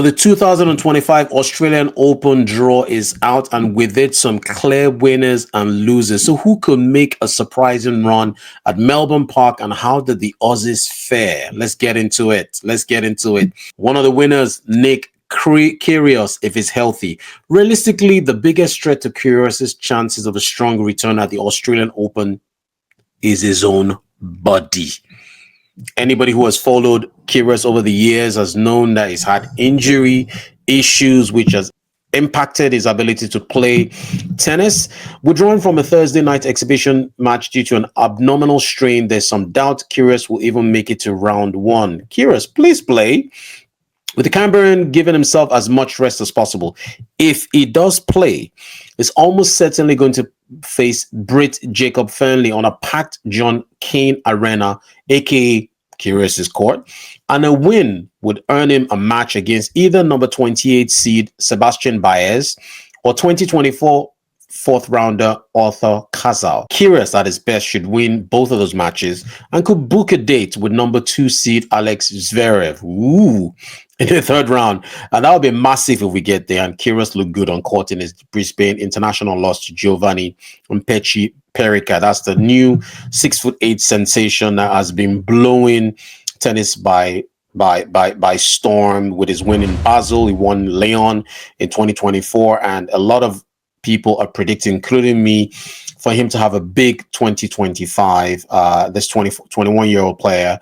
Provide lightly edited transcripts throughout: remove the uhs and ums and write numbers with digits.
The 2025 Australian Open draw is out, and with it, some clear winners and losers. So, who could make a surprising run at Melbourne Park, and how did the Aussies fare? Let's get into it. One of the winners, Nick Kyrgios, if he's healthy. Realistically, the biggest threat to Kyrgios' chances of a strong return at the Australian Open is his own body. Anybody who has followed Kyrgios over the years has known that he's had injury issues, which has impacted his ability to play tennis. Withdrawing from a Thursday night exhibition match due to an abdominal strain, there's some doubt Kyrgios will even make it to round one. Kyrgios, please play. With the Canberran giving himself as much rest as possible, if he does play, he's almost certainly going to face Brit Jacob Fernley on a packed John Cain Arena, aka Kyrgios' court, and a win would earn him a match against either number 28 seed Sebastian Baez or 2024 fourth rounder Arthur Kazal. Kyrgios at his best should win both of those matches and could book a date with number 2 seed Alex Zverev. Ooh, in the third round. And that would be massive if we get there. And Kyrgios looked good on court in his Brisbane international loss to Giovanni Mpeci Perica. That's the new 6'8" sensation that has been blowing tennis by storm with his win in Basel. He won Leon in 2024, and a lot of people are predicting, including me, for him to have a big 2025. This 21-year-old player,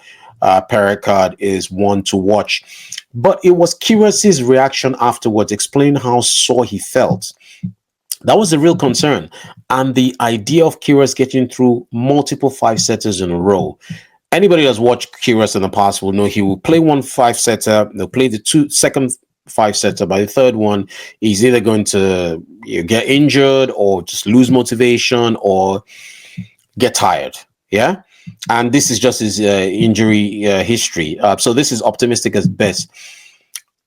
Pericard, is one to watch. But it was Kyrgios' reaction afterwards, explaining how sore he felt. That was the real concern. And the idea of Kyrgios getting through multiple 5-setters in a row. Anybody that's watched Kyrgios in the past will know he will play one 5-setter, they'll play the second 5-setter. By the third one, he's either going to get injured or just lose motivation or get tired. Yeah. And this is just his injury history. So this is optimistic at best.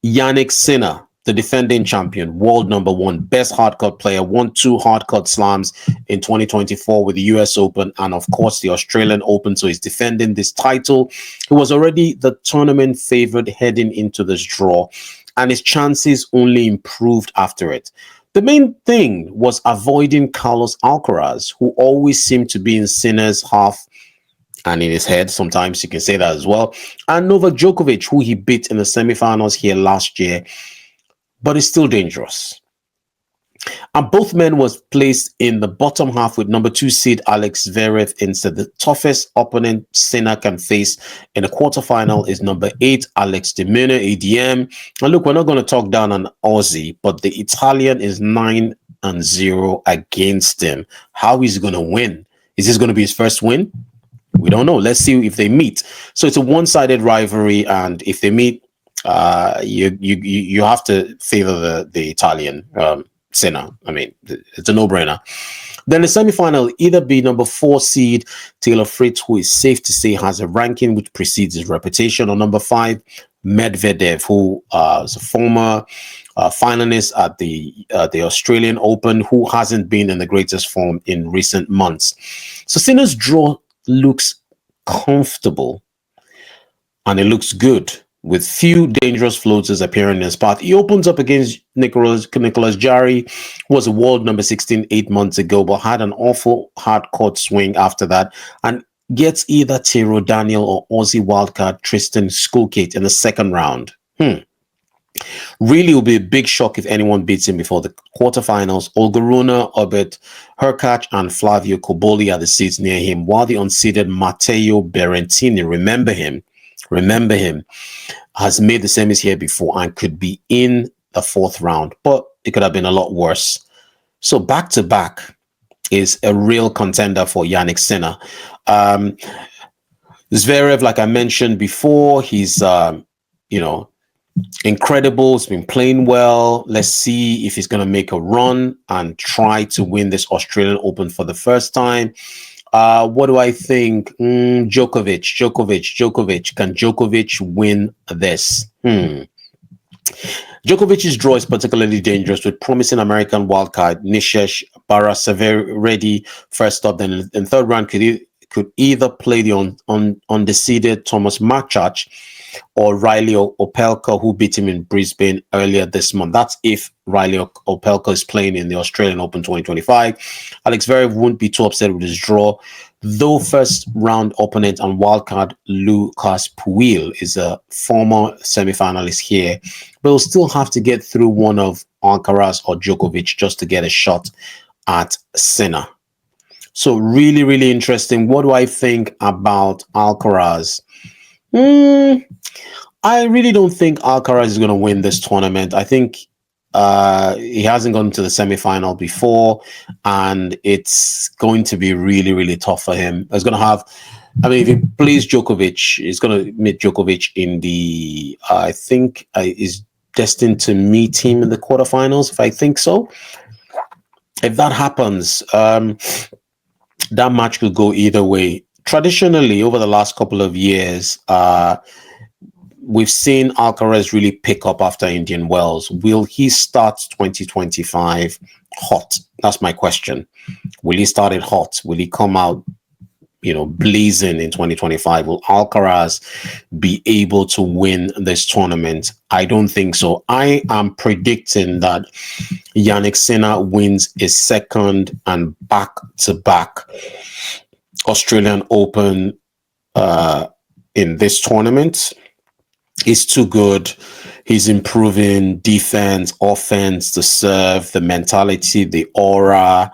Jannik Sinner, the defending champion, world number 1, best hardcourt player, won 2 hardcourt slams in 2024 with the US Open and, of course, the Australian Open. So he's defending this title. He was already the tournament favorite heading into this draw, and his chances only improved after it. The main thing was avoiding Carlos Alcaraz, who always seemed to be in Sinner's half and in his head. Sometimes you can say that as well. And Novak Djokovic, who he beat in the semifinals here last year, but is still dangerous. And both men was placed in the bottom half with number 2 seed Alex Zverev instead. The toughest opponent Sinner can face in the quarterfinal is number 8 Alex de Minaur, ADM. And look, we're not going to talk down on Aussie, but the Italian is 9-0 against him. How is he going to win? Is this going to be his first win? We don't know. Let's see if they meet. So it's a one-sided rivalry, and if they meet, you have to favor the Italian. Sinner. I mean, it's a no-brainer. Then the semi-final either be number 4 seed Taylor Fritz, who is safe to say has a ranking which precedes his reputation, or number 5 Medvedev, who is a former finalist at the Australian Open, who hasn't been in the greatest form in recent months. So Sinner's draw looks comfortable and it looks good, with few dangerous floaters appearing in his path. He opens up against Nicholas Jarry, who was a world number 16 8 months ago, but had an awful hard court swing after that, and gets either Tiro Daniel or Aussie wildcard Tristan Skulkate in the second round. Really will be a big shock if anyone beats him before the quarterfinals. Olga Runa, Obet Hurkacz, and Flavio Cobolli are the seats near him, while the unseeded Matteo Berrettini, remember him, has made the semis here before and could be in the 4th round, but it could have been a lot worse. So back-to-back is a real contender for Jannik Sinner. Zverev, like I mentioned before, he's incredible. He's been playing well. Let's see if he's going to make a run and try to win this Australian Open for the first time. What do I think? Djokovic. Can Djokovic win this? Djokovic's draw is particularly dangerous, with promising American wildcard Nishesh Barasavaredi first up. Then in third round could either play the undefeated Thomas Marchach or Riley Opelka, who beat him in Brisbane earlier this month. That's if Riley Opelka is playing in the Australian Open 2025. Alex Zverev wouldn't be too upset with his draw, though first round opponent and wildcard Lucas Pouille is a former semi-finalist here, but he'll still have to get through one of Alcaraz or Djokovic just to get a shot at Sinner. So really, really interesting. What do I think about Alcaraz? I really don't think Alcaraz is going to win this tournament. I think he hasn't gone to the semi-final before, and it's going to be really, really tough for him. He's going to have, I mean, if he plays Djokovic, he's going to meet Djokovic in the, I think is destined to meet him in the quarterfinals, if I think so. If that happens, that match could go either way. Traditionally, over the last couple of years, we've seen Alcaraz really pick up after Indian Wells. Will he start 2025 hot? That's my question. Will he start it hot? Will he come out, blazing in 2025? Will Alcaraz be able to win this tournament? I don't think so. I am predicting that Jannik Sinner wins his second and back-to-back Australian Open in this tournament. He's too good. He's improving defense, offense, the serve, the mentality, the aura.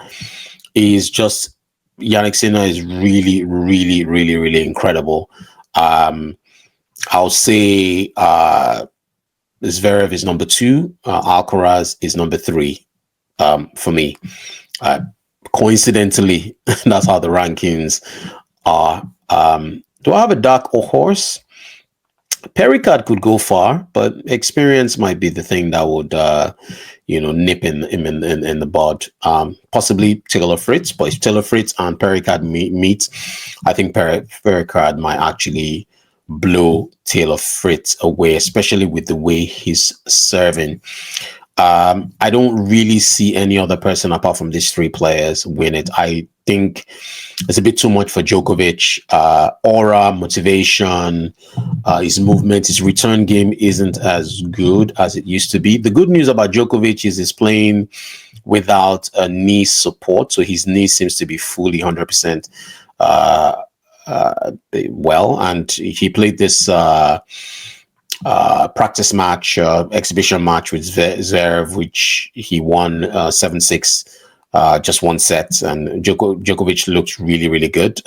Jannik Sinner is really, really, really, really incredible. I'll say Zverev is number 2. Alcaraz is number 3 for me. Coincidentally, that's how the rankings are. Do I have a dark horse? Pericard could go far, but experience might be the thing that would, nip him in the bud. Possibly Taylor Fritz, but if Taylor Fritz and Pericard meet, I think Pericard might actually blow Taylor Fritz away, especially with the way he's serving. I don't really see any other person apart from these 3 players win it. I think it's a bit too much for Djokovic. Aura, motivation, his movement, his return game isn't as good as it used to be. The good news about Djokovic is he's playing without a knee support, so his knee seems to be fully 100% well, and he played this practice match, exhibition match with Zverev, which he won 7-6, just 1 set, and Djokovic looked really, really good.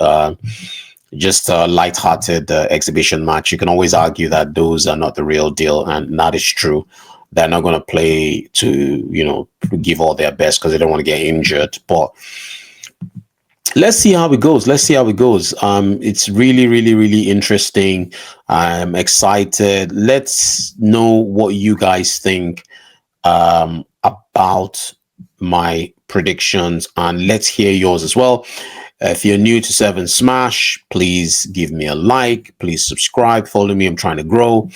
Just a light-hearted exhibition match. You can always argue that those are not the real deal, and that is true. They're not going to play to, give all their best because they don't want to get injured. But let's see how it goes. It's really, really, really interesting. I'm excited. Let's know what you guys think about my predictions, and let's hear yours as well. If you're new to 7 Smash, please give me a like. Please subscribe. Follow me. I'm trying to grow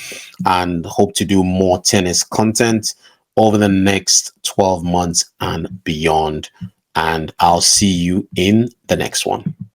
and hope to do more tennis content over the next 12 months and beyond. And I'll see you in the next one.